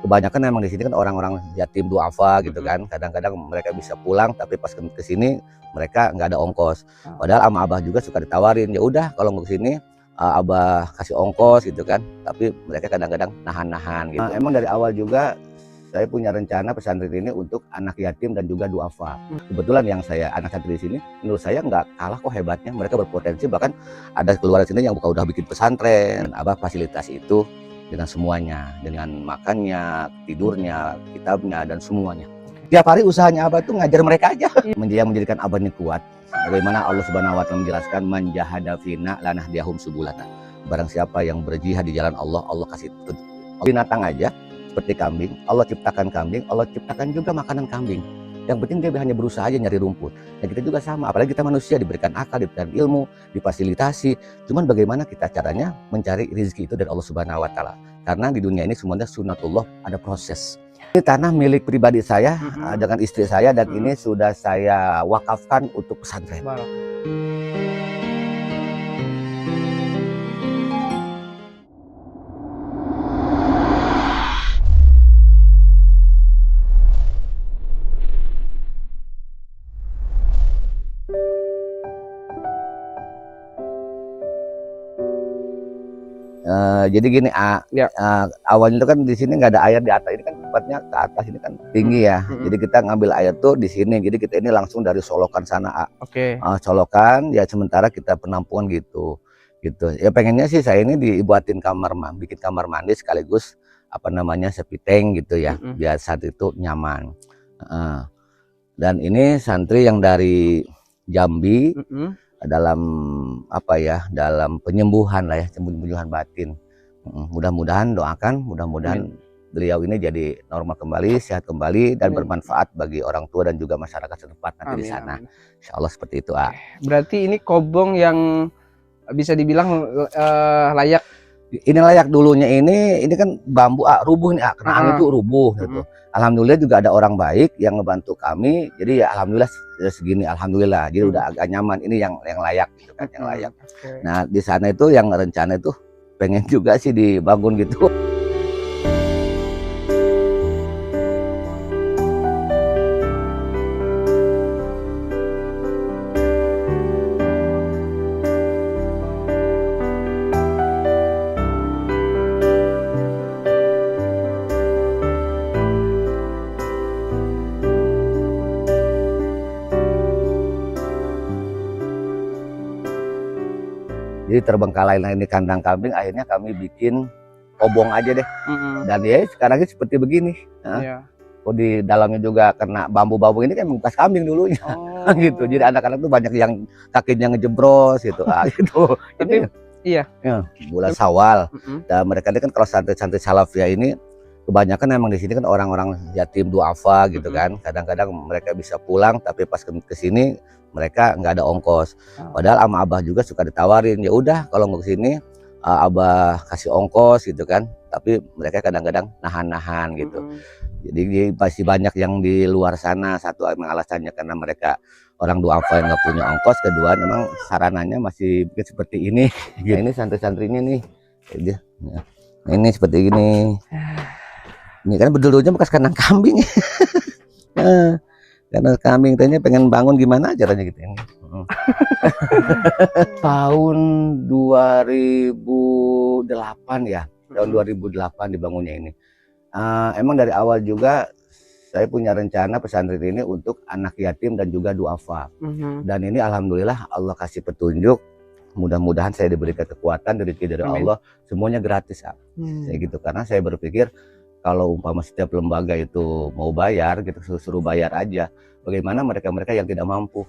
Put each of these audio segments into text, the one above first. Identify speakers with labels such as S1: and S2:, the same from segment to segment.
S1: kebanyakan memang di sini kan orang-orang yatim duafa gitu kan. Kadang-kadang mereka bisa pulang tapi pas ke sini mereka nggak ada ongkos. Padahal sama abah juga suka ditawarin, ya udah kalau mau ke sini abah kasih ongkos gitu kan. Tapi mereka kadang-kadang nahan-nahan gitu. Emang dari awal juga saya punya rencana pesantren ini untuk anak yatim dan juga duafa. Kebetulan yang saya anak santri di sini, menurut saya nggak kalah kok hebatnya. Mereka berpotensi, bahkan ada keluarga sini yang udah bikin pesantren. Abah fasilitasi itu dengan semuanya, dengan makannya, tidurnya, kitabnya, dan semuanya. Tiap hari usahanya abah tuh ngajar mereka aja. Menjadikan abahnya kuat. Bagaimana Allah Subhanahu wa Ta'ala menjelaskan, man jahada fina lanahdiyahum subulana. Barang siapa yang berjihad di jalan Allah, Allah kasih binatang aja. Seperti kambing, Allah ciptakan kambing, Allah ciptakan juga makanan kambing. Yang penting dia hanya berusaha aja nyari rumput. Nah kita juga sama, apalagi kita manusia diberikan akal, diberikan ilmu, difasilitasi. Cuman bagaimana kita caranya mencari rezeki itu dari Allah Subhanahu wa Ta'ala. Karena di dunia ini semuanya sunatullah, ada proses. Ini tanah milik pribadi saya dengan istri saya, dan ini sudah saya wakafkan untuk pesantren. Jadi gini, awalnya itu kan di sini nggak ada air di atas, ini kan tempatnya ke atas ini kan tinggi ya. Jadi kita ngambil air tuh di sini. Jadi kita ini langsung dari solokan sana, solokan ya, sementara kita penampungan gitu. Ya pengennya sih saya ini dibuatin bikin kamar mandi sekaligus apa namanya septic tank gitu ya, biar saat itu nyaman. Dan ini santri yang dari Jambi. Dalam apa ya, dalam penyembuhan lah ya, penyembuhan batin. Mudah-mudahan doakan, mudah-mudahan beliau ini jadi normal kembali, sehat kembali, dan bermanfaat bagi orang tua dan juga masyarakat setempat nanti di sana. Insya Allah seperti itu.
S2: Berarti ini kobong yang bisa dibilang layak.
S1: Ini layak dulunya, ini kan bambu rubuh nih, kena angin itu rubuh gitu. Alhamdulillah juga ada orang baik yang ngebantu kami, jadi ya alhamdulillah segini, alhamdulillah. Jadi udah agak nyaman, ini yang layak gitu kan, yang layak. Nah di sana itu yang rencana itu pengen juga sih dibangun gitu. Jadi terbengkalai ini kandang kambing, akhirnya kami bikin kobong aja deh. Dan ya sekarang seperti begini. Kok di dalamnya juga kena bambu-bambu ini kan bekas kambing dulunya. Gitu. Jadi anak-anak tuh banyak yang kakinya ngejebros gitu. Gitu.
S2: Tapi
S1: bulan Syawal. Dan mereka ini kan kalau santri-santri salafiyah ini kebanyakan memang di sini kan orang-orang yatim duafa gitu kan. Kadang-kadang mereka bisa pulang tapi pas ke sini mereka nggak ada ongkos. Padahal sama abah juga suka ditawarin, ya udah kalau mau ke sini abah kasih ongkos gitu kan. Tapi mereka kadang-kadang nahan-nahan gitu. Jadi masih banyak yang di luar sana. Satu emang alasannya karena mereka orang duafa yang nggak punya ongkos, kedua memang sarananya masih seperti ini. Ini santri-santrinya nih. Nah, ini seperti ini. Ini kan berdulunya bekas kandang kambing. Karena kambing tanya pengen bangun gimana caranya gitu ini. Tahun 2008 ya, tahun 2008 dibangunnya ini. Emang dari awal juga saya punya rencana pesantren ini untuk anak yatim dan juga duafa. Dan ini alhamdulillah Allah kasih petunjuk. Mudah-mudahan saya diberikan kekuatan dari Allah, semuanya gratis ya. Kayak gitu, karena saya berpikir kalau umpama setiap lembaga itu mau bayar gitu, suruh bayar aja. Bagaimana mereka-mereka yang tidak mampu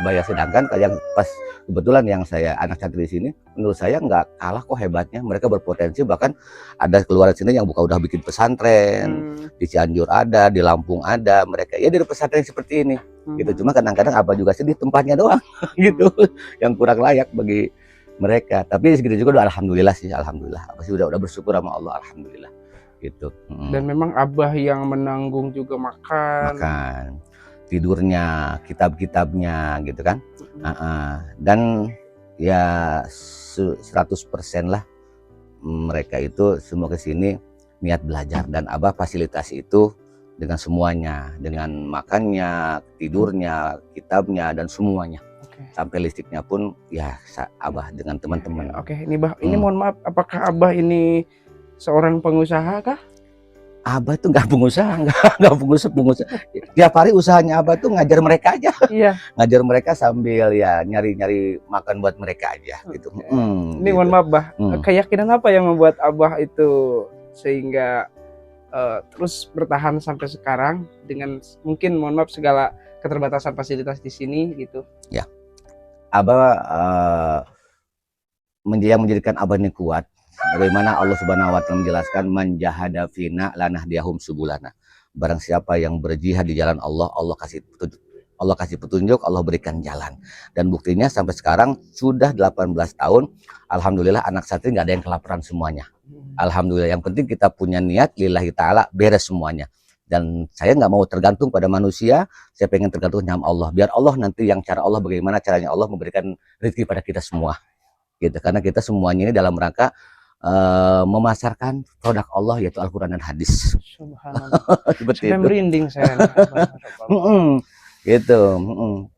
S1: bayar, sedangkan yang pas kebetulan yang saya anak santri di sini, menurut saya nggak kalah kok hebatnya. Mereka berpotensi, bahkan ada keluarga sini yang udah bikin pesantren. Di Cianjur ada, di Lampung ada, mereka ya dari pesantren seperti ini. Gitu. Cuma kadang-kadang apa juga sedih tempatnya doang gitu, yang kurang layak bagi mereka. Tapi segitu juga udah alhamdulillah sih, alhamdulillah. Apa sih udah bersyukur sama Allah, alhamdulillah. Gitu.
S2: Dan memang abah yang menanggung juga makan,
S1: tidurnya, kitab-kitabnya gitu kan. Dan ya 100% lah mereka itu semua kesini niat belajar, dan Abah fasilitasi itu dengan semuanya, dengan makannya, tidurnya, kitabnya, dan semuanya.
S2: Oke.
S1: Sampai listriknya pun ya Abah dengan teman-teman.
S2: Oke, ini Bah, ini mohon maaf, apakah Abah ini seorang pengusaha kah?
S1: Abah tuh nggak pengusaha, nggak pengusaha. Tiap hari usahanya Abah tuh ngajar mereka aja,
S2: Iya.
S1: ngajar mereka sambil ya nyari-nyari makan buat mereka aja gitu.
S2: Ini
S1: Gitu.
S2: mohon maaf Bah, keyakinan apa yang membuat Abah itu sehingga terus bertahan sampai sekarang dengan mungkin mohon maaf segala keterbatasan fasilitas di sini gitu?
S1: Ya, Abah yang menjadikan Abah ini kuat. Bagaimana Allah Subhanahu wa taala menjelaskan manjahada fina lanahdiyahum subulana. Barang siapa yang berjihad di jalan Allah, Allah kasih petunjuk, Allah berikan jalan. Dan buktinya sampai sekarang sudah 18 tahun, alhamdulillah anak santri nggak ada yang kelaparan semuanya. Alhamdulillah, yang penting kita punya niat lillahi ta'ala, beres semuanya. Dan saya nggak mau tergantung pada manusia, saya pengen tergantung sama Allah. Biar Allah nanti yang cara Allah, bagaimana caranya Allah memberikan rezeki pada kita semua. Gitu, karena kita semuanya ini dalam rangka memasarkan produk Allah, yaitu Al-Quran dan hadis.
S2: Subhanallah.
S1: Seperti
S2: Sampai
S1: itu.
S2: merinding saya.
S1: Gitu.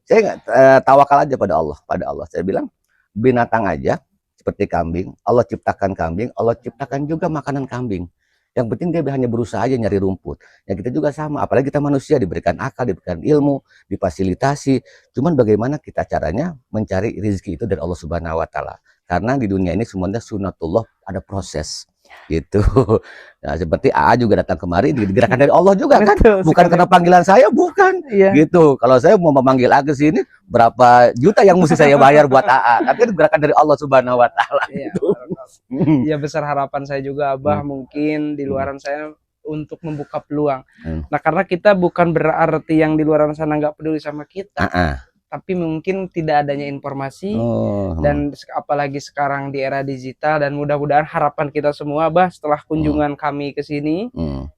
S1: Saya nggak tawakal aja pada Allah. Saya bilang binatang aja seperti kambing, Allah ciptakan kambing, Allah ciptakan juga makanan kambing. Yang penting dia hanya berusaha aja nyari rumput. Ya kita juga sama, apalagi kita manusia diberikan akal, diberikan ilmu, difasilitasi. Cuman bagaimana kita caranya mencari rezeki itu dari Allah Subhanahu wa taala. Karena di dunia ini semuanya sunatullah, ada proses gitu. Nah, seperti AA juga datang kemari digerakkan dari Allah juga kan, bukan karena panggilan saya, bukan.
S2: Iya.
S1: Gitu. Kalau saya mau memanggil AA ke sini, berapa juta yang mesti saya bayar buat AA? Tapi itu gerakan dari Allah Subhanahu wa taala.
S2: Iya,
S1: Gitu.
S2: ya besar harapan saya juga Abah mungkin di luaran saya untuk membuka peluang. Nah, karena kita bukan berarti yang di luaran sana nggak peduli sama kita. Tapi mungkin tidak adanya informasi dan apalagi sekarang di era digital, dan mudah-mudahan harapan kita semua Bah setelah kunjungan kami ke sini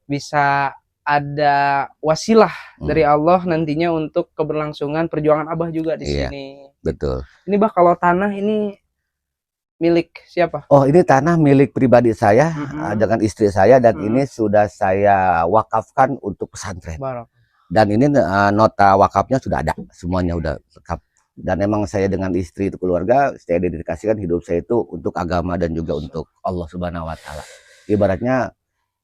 S2: bisa ada wasilah dari Allah nantinya untuk keberlangsungan perjuangan Abah juga di sini.
S1: Betul.
S2: Ini Bah, kalau tanah ini milik siapa?
S1: Oh, ini tanah milik pribadi saya dengan istri saya, dan ini sudah saya wakafkan untuk pesantren. Dan ini nota wakafnya sudah ada, semuanya udah lengkap. Dan emang saya dengan istri itu keluarga, saya dedikasikan hidup saya itu untuk agama dan juga untuk Allah Subhanahu wa taala. Ibaratnya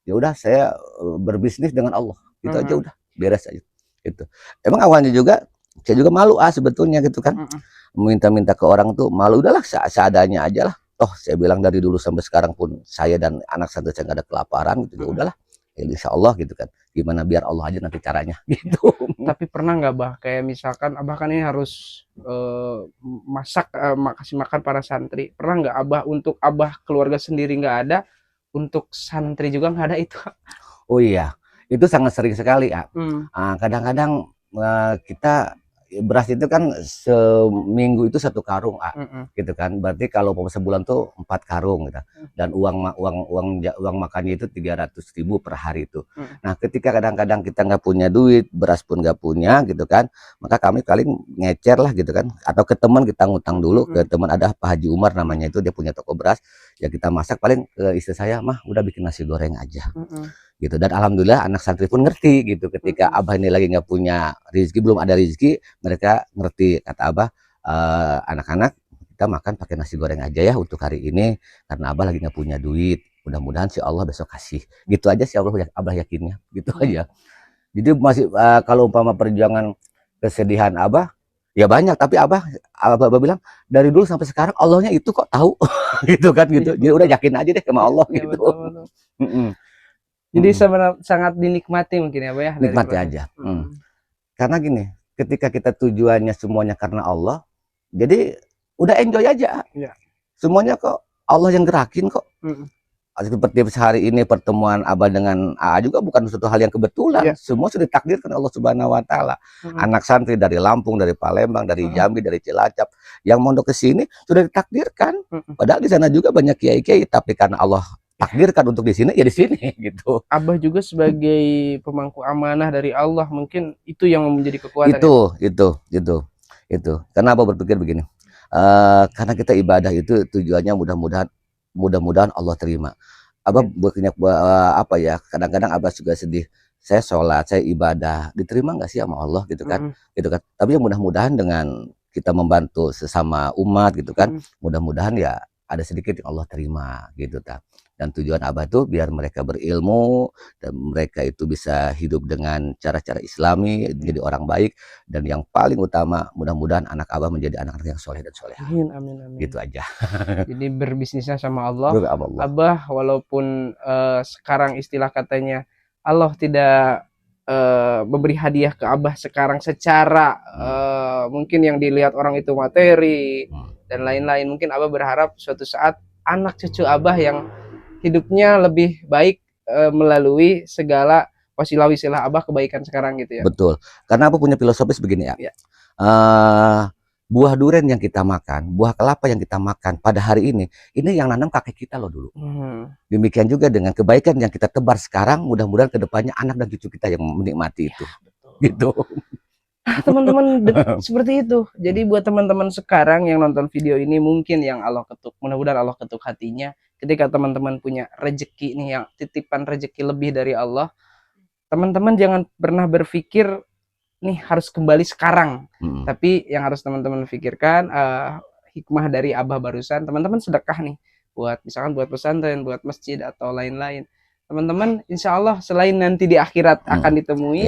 S1: ya udah saya berbisnis dengan Allah. Itu aja udah, beres aja. Gitu. Emang awalnya juga saya juga malu sebetulnya gitu kan. Minta-minta ke orang tuh malu, udahlah seadanya aja lah. Toh saya bilang dari dulu sampai sekarang pun saya dan anak santri saya nggak ada kelaparan gitu, ya udahlah. Ya, insya Allah gitu kan, gimana biar Allah aja nanti caranya gitu.
S2: Tapi pernah nggak Bah, kayak misalkan Abah kan ini harus masak, kasih makan para santri, pernah nggak Abah untuk Abah keluarga sendiri nggak ada, untuk santri juga nggak ada itu?
S1: Oh iya, itu sangat sering sekali ya. Kadang-kadang kita beras itu kan seminggu itu 1 karung gitu kan, berarti kalau sebulan tuh 4 karung gitu. Dan uang makannya itu 300.000 per hari itu. Nah, ketika kadang-kadang kita nggak punya duit, beras pun nggak punya gitu kan, maka kami paling ngecer lah gitu kan, atau ke teman kita ngutang dulu ke teman, ada Pak Haji Umar namanya, itu dia punya toko beras, ya kita masak, paling ke istri saya, mah udah bikin nasi goreng aja. Gitu. Dan alhamdulillah anak santri pun ngerti gitu, ketika Abah ini lagi nggak punya rezeki, belum ada rezeki, mereka ngerti, kata Abah, anak-anak kita makan pakai nasi goreng aja ya untuk hari ini, karena Abah lagi nggak punya duit, mudah-mudahan si Allah besok kasih. Gitu aja sih Abah yakinnya, gitu aja. Jadi masih kalau umpama perjuangan kesedihan Abah ya banyak, tapi Abah bilang dari dulu sampai sekarang Allahnya itu kok tahu. Gitu kan, gitu. Jadi udah yakin aja deh sama Allah gitu.
S2: Jadi sangat dinikmati mungkin ya Pak ya.
S1: Nikmati aja. Karena gini, ketika kita tujuannya semuanya karena Allah, jadi udah enjoy aja. Semuanya kok Allah yang gerakin kok. Seperti hari ini pertemuan Abah dengan AA juga bukan suatu hal yang kebetulan. Semua sudah ditakdirkan Allah Subhanahu wa taala. Anak santri dari Lampung, dari Palembang, dari Jambi, dari Cilacap yang mondok ke sini sudah ditakdirkan. Padahal di sana juga banyak kiai-kiai, tapi karena Allah takdirkan untuk di sini, ya di sini gitu.
S2: Abah juga sebagai pemangku amanah dari Allah, mungkin itu yang menjadi kekuatan.
S1: Itu. Karena Abah berpikir begini, karena kita ibadah itu tujuannya mudah-mudahan Allah terima. Abah berkenyak apa ya, kadang-kadang Abah juga sedih. Saya sholat, saya ibadah, diterima nggak sih sama Allah gitu kan? Gitu kan. Tapi ya mudah-mudahan dengan kita membantu sesama umat gitu kan, mudah-mudahan ya ada sedikit yang Allah terima gitu kan. Dan tujuan Abah tuh biar mereka berilmu dan mereka itu bisa hidup dengan cara-cara Islami, jadi orang baik, dan yang paling utama mudah-mudahan anak Abah menjadi anak-anak yang soleh dan soleha.
S2: Amin, amin, amin.
S1: Gitu aja.
S2: Jadi berbisnisnya sama Allah.
S1: Allah.
S2: Abah walaupun sekarang istilah katanya Allah tidak memberi hadiah ke Abah sekarang secara mungkin yang dilihat orang itu materi dan lain-lain. Mungkin Abah berharap suatu saat anak cucu Abah yang hidupnya lebih baik melalui segala wasilah-wasilah Abah kebaikan sekarang gitu ya.
S1: Betul. Karena Abah punya filosofis begini ya. Buah durian yang kita makan, buah kelapa yang kita makan pada hari ini yang nanam kakek kita loh dulu. Demikian juga dengan kebaikan yang kita tebar sekarang, mudah-mudahan kedepannya anak dan cucu kita yang menikmati itu. Gitu.
S2: Teman-teman seperti itu. Jadi buat teman-teman sekarang yang nonton video ini, mungkin yang Allah ketuk, mudah-mudahan Allah ketuk hatinya. Ketika teman-teman punya rezeki nih, yang titipan rezeki lebih dari Allah, teman-teman jangan pernah berpikir nih harus kembali sekarang. Tapi yang harus teman-teman pikirkan, hikmah dari Abah barusan, teman-teman sedekah nih buat misalkan buat pesantren, buat masjid atau lain-lain. Teman-teman insya Allah selain nanti di akhirat akan ditemui,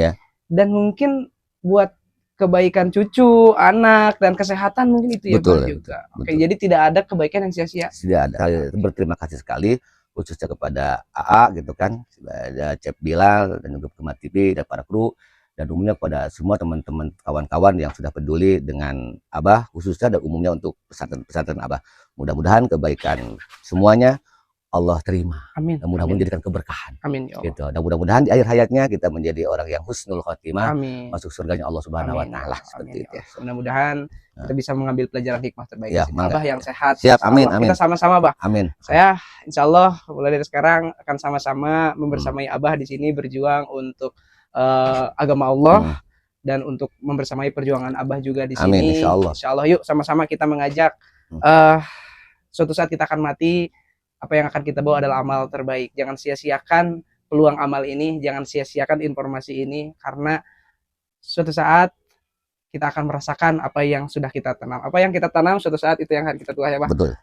S2: dan mungkin buat kebaikan cucu, anak, dan kesehatan mungkin itu ya
S1: betul,
S2: juga. Oke, jadi tidak ada kebaikan yang sia-sia.
S1: Tidak ada. Saya berterima kasih sekali khususnya kepada AA gitu kan, ada Chef Bilal dan juga Kemat TV dan para kru, dan umumnya kepada semua teman-teman kawan-kawan yang sudah peduli dengan Abah khususnya dan umumnya untuk pesantren-pesantren Abah. Mudah-mudahan kebaikan semuanya Allah terima.
S2: Amin.
S1: Dan mudah-mudahan menjadikan keberkahan.
S2: Amin ya Allah.
S1: Gitu. Dan mudah-mudahan di akhir hayatnya kita menjadi orang yang husnul khotimah, masuk surganya Allah Subhanahu wa taala seperti itu.
S2: Mudah-mudahan kita bisa mengambil pelajaran hikmah terbaik dari Abah yang sehat.
S1: Siap, amin, amin.
S2: Kita sama-sama, Bah.
S1: Amin.
S2: Saya insya Allah mulai dari sekarang akan sama-sama membersamai Abah di sini berjuang untuk agama Allah dan untuk membersamai perjuangan Abah juga di sini.
S1: Amin, insya Allah.
S2: Insya Allah yuk sama-sama kita mengajak suatu saat kita akan mati. Apa yang akan kita bawa adalah amal terbaik. Jangan sia-siakan peluang amal ini, jangan sia-siakan informasi ini, karena suatu saat kita akan merasakan apa yang sudah kita tanam. Apa yang kita tanam suatu saat itu yang akan kita tuai ya, Pak.
S1: Betul.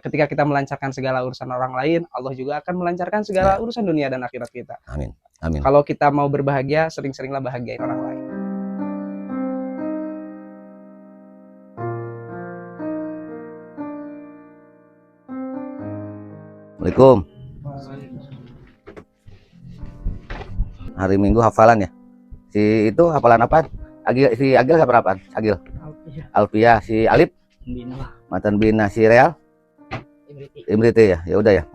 S2: Ketika kita melancarkan segala urusan orang lain, Allah juga akan melancarkan segala urusan dunia dan akhirat kita.
S1: Amin. Amin.
S2: Kalau kita mau berbahagia, sering-seringlah bahagiain orang lain.
S1: Assalamualaikum. Hari Minggu hafalan ya. Si itu hafalan apa? Si Agil hafalan apa? Agil. Alfia. Si Alip. Matan Bina. Si Real. Imriti ya. Ya udah ya.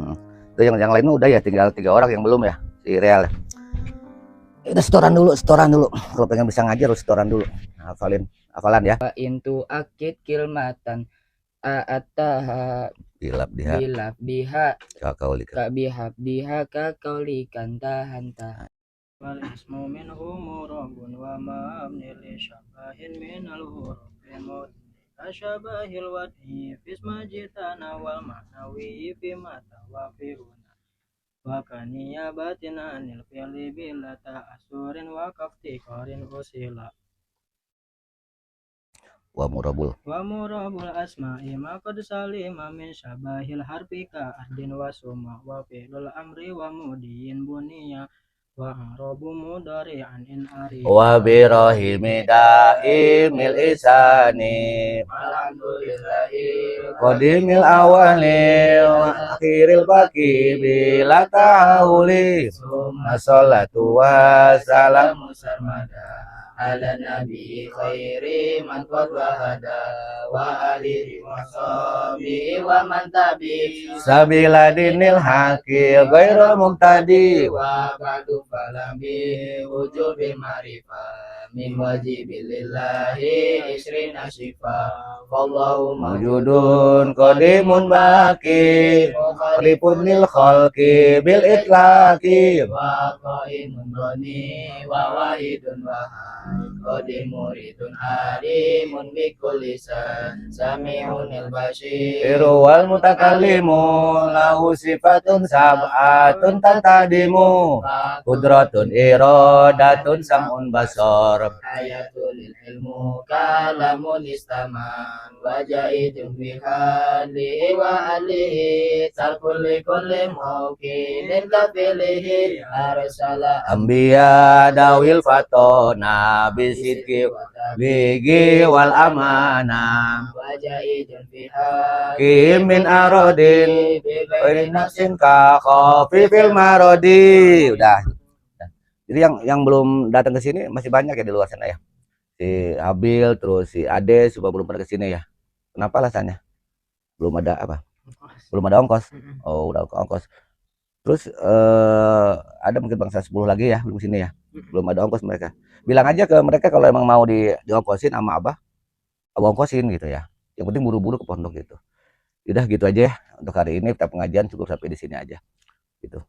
S1: Itu yang lain udah ya. Tinggal 3 orang yang belum ya. Si Real. Udah setoran dulu. Kalau pengen bisa ngajar harus setoran dulu. Hafalan ya.
S3: Intu akid kilmatan ataha
S1: Bilab diha
S3: kakaulikan tahanta
S2: wal ismu minhu murabun wa ma'amni li syabahin minal hurufin asyabahil wadhi fismajitana wal ma'nawi fi matawafiruna wa kaniyabatin anil fili bilata asurin wa kaftikarin usila
S1: wa murabul
S2: asma'i maqad salima min syabahil harfi ka ardin wa suma wa fi'lul amri wa mudiyin buniya wa arabu mudari'an in ari
S1: wa birahimi daimil isani qadimil awali wa akhiril baqi bila ta'uli salatu wa salamu sarmada
S3: ala nabi khairi man qad wahada wa alihi wa sahbihi wa man tabi
S1: sabila dinil haqi ghairu muqtadi
S3: wa ba'du falami wujubi ma'rifah min wajibilillahi isrina syifa wallahu
S1: mawjudun qadimun baqi qaribun lil khalqi bil itlaqi
S3: wa qaimun rani wa wahidun wahad Qadim muridun alimun bikulli lisan Sami'unil bashir
S1: Wal mutakallimu lahu sifatun sab'atun tantadimu qudratun iradatun sam'un basar
S3: Ayatul ilmu kalamun istama Wajahidun bihalihi wa alihi Sarkulli kulli mawkinin kafilihi Arsala
S1: Ambiya dawil fatona bisidki bigi wal amana
S3: Wajahidun bihalihi
S1: kimin arodin Wari nafsin ka khafifil marodi. Udah. Jadi yang belum datang ke sini masih banyak ya di luar sana ya. Si Abil terus si Ade juga belum pernah ke sini ya. Kenapa alasannya? Belum ada apa? Belum ada ongkos. Oh, udah ongkos. Terus ada mungkin bangsa 10 lagi ya belum sini ya. Belum ada ongkos mereka. Bilang aja ke mereka kalau emang mau diongkosin sama Abah ongkosin gitu ya. Yang penting buru-buru ke pondok gitu. Udah gitu aja ya untuk hari ini kita pengajian cukup sampai di sini aja. Gitu.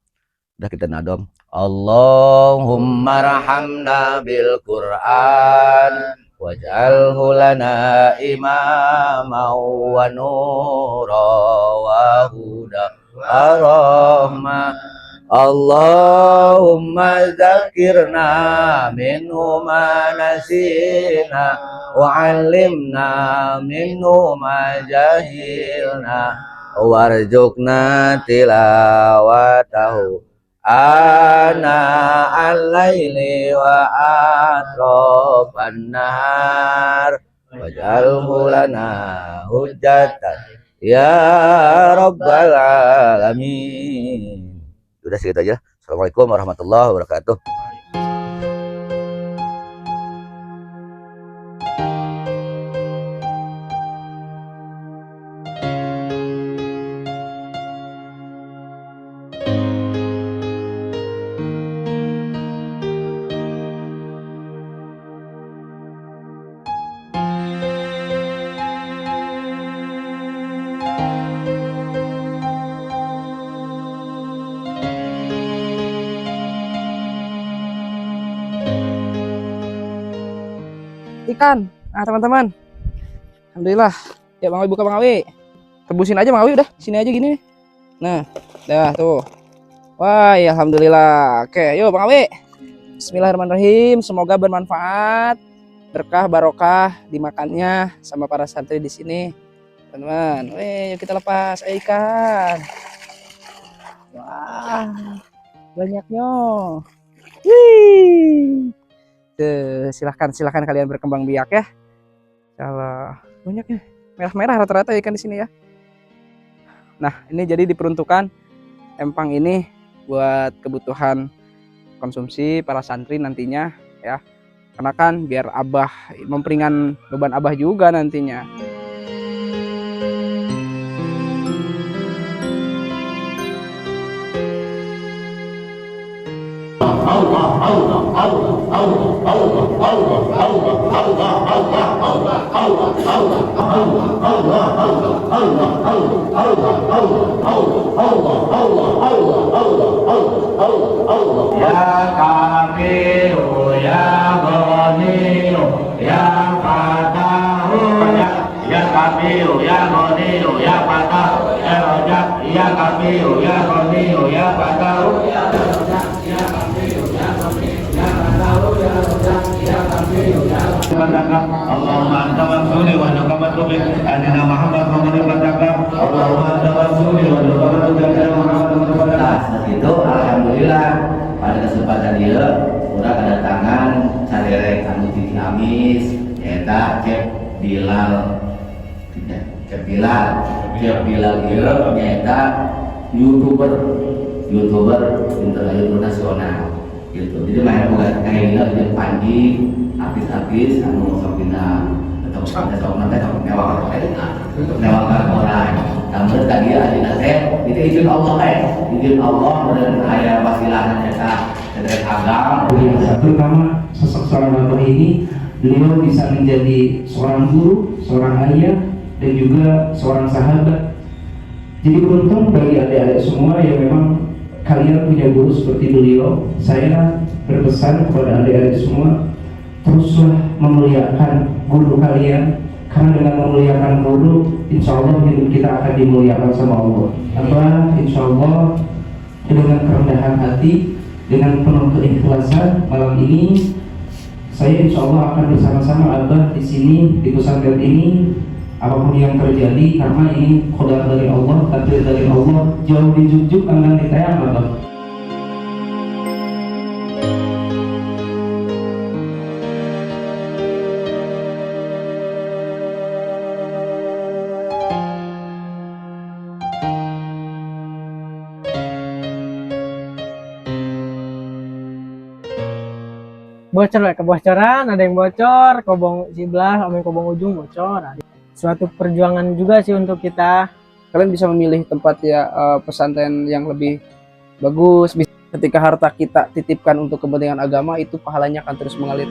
S1: Udah kita nadom. Allahumma rahamna bil Qur'an waj'alhu lana imama wa nura wa huda wa rahmah. Allahumma zakirna minhu ma nasina wa 'allimna minhu ma jahilna warzuqna tilawatahu ana al-laili wa atrafan nahar waj'alhu lana hujjatan ya rabbal alamin. Udah segitu aja. Assalamualaikum warahmatullahi wabarakatuh.
S2: Ikan. Nah, teman-teman. Alhamdulillah. Ya, Bang Awi buka Bang Awi. Tebusin aja Bang Awi udah. Sini aja gini nih. Nah, dah tuh. Wah, ya alhamdulillah. Oke, yuk Bang Awi. Bismillahirrahmanirrahim. Semoga bermanfaat, berkah, barokah dimakannya sama para santri di sini. Teman-teman, yuk kita lepas ikan. Wah, banyaknya. Wih. Tuh, silahkan kalian berkembang biak ya. Kalau banyaknya merah-merah rata-rata ikan di sini ya. Nah, ini jadi diperuntukkan empang ini buat kebutuhan konsumsi para santri nantinya ya. Karena kan biar Abah memperingan beban Abah juga nantinya.
S3: Ya Kabiru ya Ghaniyu ya Fatahu ya Kabiru ya Ghaniyu ya Fatahu ya Rajab ya Kabiru ya Ghaniyu ya Fatahu ya Rajab ya Kabiru ya Ghaniyu ya Fatahu ya Rajab ya Kabiru ya Allahumma anta mansuri wa anta mansuri adina Muhammad Allahumma anta mansuri wa anta mansuri. Nah, itu alhamdulillah pada kesempatan dia udah kedatangan saderek anu titi amis eta Cep Bilal dia nyata youtuber internasional gitu. Jadi mana bukan kayak gini Panji artis-artis anu sok pindah atau mewah orang. Namun tadi adina teh itu izin Allah izin Allah dan aya wasilah eta dari agama.
S4: Terutama sosok seorang bapak ini, beliau bisa menjadi seorang guru, seorang ayah, dan juga seorang sahabat. Jadi beruntung bagi adik-adik semua yang memang kalian punya guru seperti beliau. Saya berpesan kepada adik-adik semua, teruslah memuliakan guru kalian, karena dengan memuliakan guru, insya Allah hidup kita akan dimuliakan sama Allah. Insya Allah dengan kerendahan hati, dengan penuh keikhlasan malam ini, saya insya Allah akan bersama-sama Abah di sini di pesantren ini. Apapun yang terjadi, karena ini qadar dari Allah, takdir dari Allah, jauh dijunjung akan ditayang Abah.
S5: Bocor lah, kebocoran, ada yang bocor, kobong sebelah, sama yang kobong ujung bocor. Suatu perjuangan juga sih untuk kita.
S2: Kalian bisa memilih tempat ya pesantren yang lebih bagus. Ketika harta kita titipkan untuk kepentingan agama, itu pahalanya akan terus mengalir.